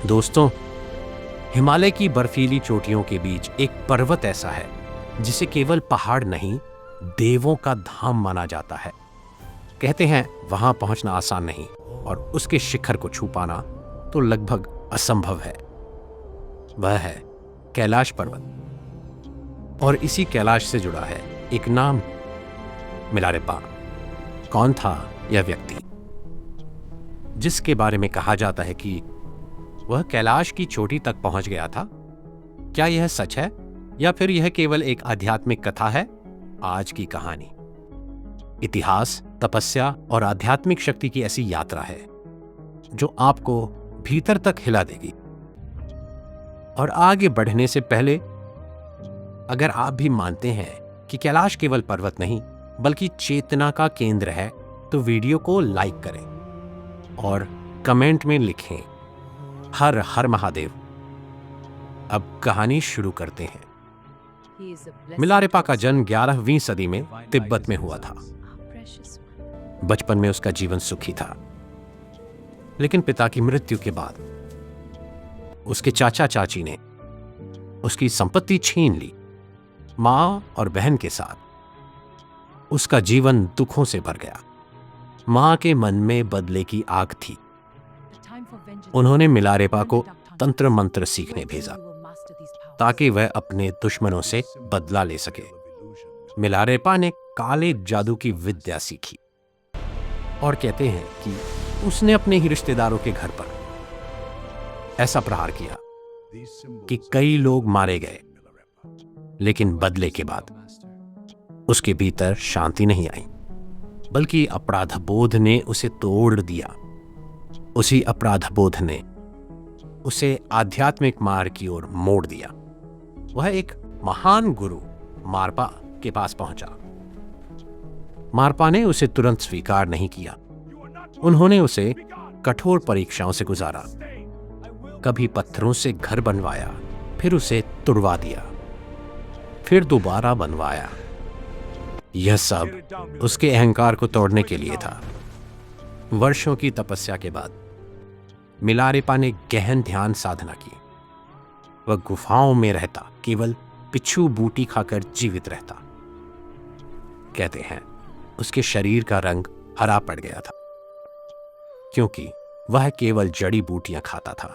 दोस्तों, हिमालय की बर्फीली चोटियों के बीच एक पर्वत ऐसा है जिसे केवल पहाड़ नहीं, देवों का धाम माना जाता है। कहते हैं वहां पहुंचना आसान नहीं और उसके शिखर को छू पाना तो लगभग असंभव है। वह है कैलाश पर्वत। और इसी कैलाश से जुड़ा है एक नाम, मिलारेपा। कौन था यह व्यक्ति जिसके बारे में कहा जाता है कि वह कैलाश की चोटी तक पहुंच गया था? क्या यह सच है या फिर यह केवल एक आध्यात्मिक कथा है? आज की कहानी इतिहास, तपस्या और आध्यात्मिक शक्ति की ऐसी यात्रा है जो आपको भीतर तक हिला देगी। और आगे बढ़ने से पहले, अगर आप भी मानते हैं कि कैलाश केवल पर्वत नहीं बल्कि चेतना का केंद्र है, तो वीडियो को लाइक करें और कमेंट में लिखें हर हर महादेव। अब कहानी शुरू करते हैं। मिलारेपा का जन्म 11वीं सदी में तिब्बत में हुआ था। बचपन में उसका जीवन सुखी था, लेकिन पिता की मृत्यु के बाद उसके चाचा चाची ने उसकी संपत्ति छीन ली। मां और बहन के साथ उसका जीवन दुखों से भर गया। मां के मन में बदले की आग थी। उन्होंने मिलारेपा को तंत्र मंत्र सीखने भेजा ताकि वह अपने दुश्मनों से बदला ले सके। मिलारेपा ने काले जादू की विद्या सीखी और कहते हैं कि उसने अपने ही रिश्तेदारों के घर पर ऐसा प्रहार किया कि कई लोग मारे गए। लेकिन बदले के बाद उसके भीतर शांति नहीं आई, बल्कि अपराध बोध ने उसे तोड़ दिया। उसी अपराध बोध ने उसे आध्यात्मिक मार्ग की ओर मोड़ दिया। वह एक महान गुरु मारपा के पास पहुंचा। मारपा ने उसे तुरंत स्वीकार नहीं किया। उन्होंने उसे कठोर परीक्षाओं से गुजारा। कभी पत्थरों से घर बनवाया, फिर उसे तुड़वा दिया, फिर दोबारा बनवाया। यह सब उसके अहंकार को तोड़ने के लिए था। वर्षों की तपस्या के बाद मिलारेपा ने गहन ध्यान साधना की। वह गुफाओं में रहता, केवल पिच्छू बूटी खाकर जीवित रहता। कहते हैं उसके शरीर का रंग हरा पड़ गया था, क्योंकि वह केवल जड़ी बूटियां खाता था।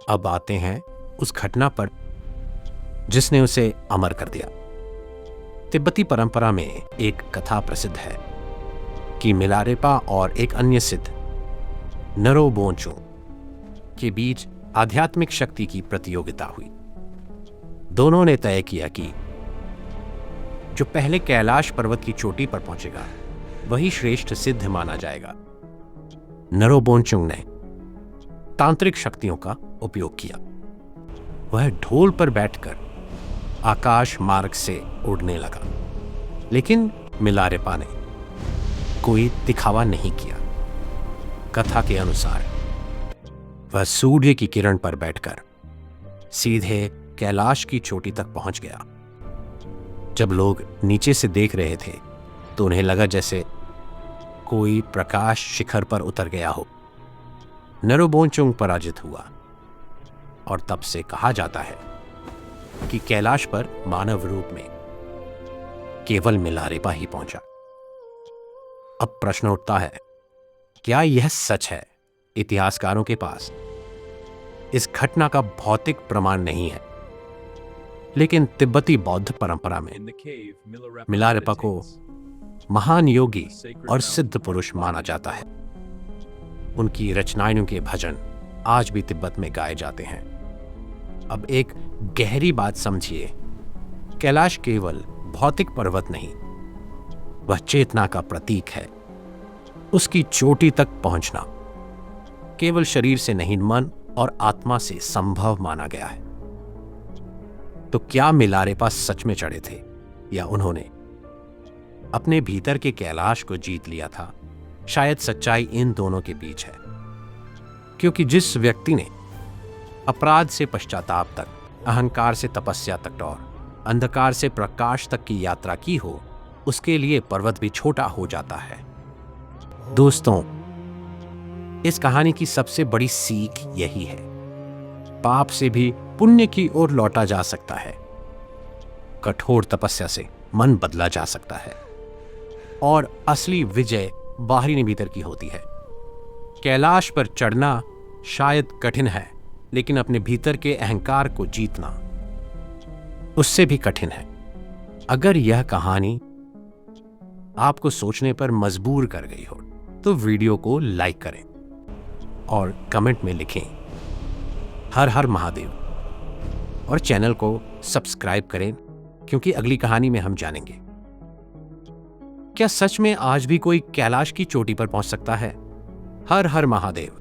अब आते हैं उस घटना पर जिसने उसे अमर कर दिया। तिब्बती परंपरा में एक कथा प्रसिद्ध है कि मिलारेपा और एक अन्य सिद्ध, नरोबोंचुंग, के बीच आध्यात्मिक शक्ति की प्रतियोगिता हुई। दोनों ने तय किया कि जो पहले कैलाश पर्वत की चोटी पर पहुंचेगा वही श्रेष्ठ सिद्ध माना जाएगा। नरोबोंचुंग ने तांत्रिक शक्तियों का उपयोग किया। वह ढोल पर बैठकर आकाश मार्ग से उड़ने लगा, लेकिन मिलारेपा ने कोई दिखावा नहीं किया। कथा के अनुसार वह सूर्य की किरण पर बैठकर सीधे कैलाश की चोटी तक पहुंच गया। जब लोग नीचे से देख रहे थे तो उन्हें लगा जैसे कोई प्रकाश शिखर पर उतर गया हो। नरोबोंचुंग पराजित हुआ और तब से कहा जाता है कि कैलाश पर मानव रूप में केवल मिलारेपा ही पहुंचा। अब प्रश्न उठता है, क्या यह सच है? इतिहासकारों के पास इस घटना का भौतिक प्रमाण नहीं है, लेकिन तिब्बती बौद्ध परंपरा में मिलारेपा को महान योगी और सिद्ध पुरुष माना जाता है। उनकी रचनाओं के भजन आज भी तिब्बत में गाए जाते हैं। अब एक गहरी बात समझिए, कैलाश केवल भौतिक पर्वत नहीं, वह चेतना का प्रतीक है। उसकी चोटी तक पहुंचना केवल शरीर से नहीं, मन और आत्मा से संभव माना गया है। तो क्या मिलारेपा सच में चढ़े थे या उन्होंने अपने भीतर के कैलाश को जीत लिया था? शायद सच्चाई इन दोनों के बीच है, क्योंकि जिस व्यक्ति ने अपराध से पश्चाताप तक, अहंकार से तपस्या तक और अंधकार से प्रकाश तक की यात्रा की हो, उसके लिए पर्वत भी छोटा हो जाता है। दोस्तों, इस कहानी की सबसे बड़ी सीख यही है पाप से भी पुण्य की ओर लौटा जा सकता है। कठोर तपस्या से मन बदला जा सकता है और असली विजय बाहरी नहीं भीतर की होती है। कैलाश पर चढ़ना शायद कठिन है, लेकिन अपने भीतर के अहंकार को जीतना उससे भी कठिन है। अगर यह कहानी आपको सोचने पर मजबूर कर गई हो तो वीडियो को लाइक करें और कमेंट में लिखें हर हर महादेव, और चैनल को सब्सक्राइब करें, क्योंकि अगली कहानी में हम जानेंगे क्या सच में आज भी कोई कैलाश की चोटी पर पहुंच सकता है। हर हर महादेव।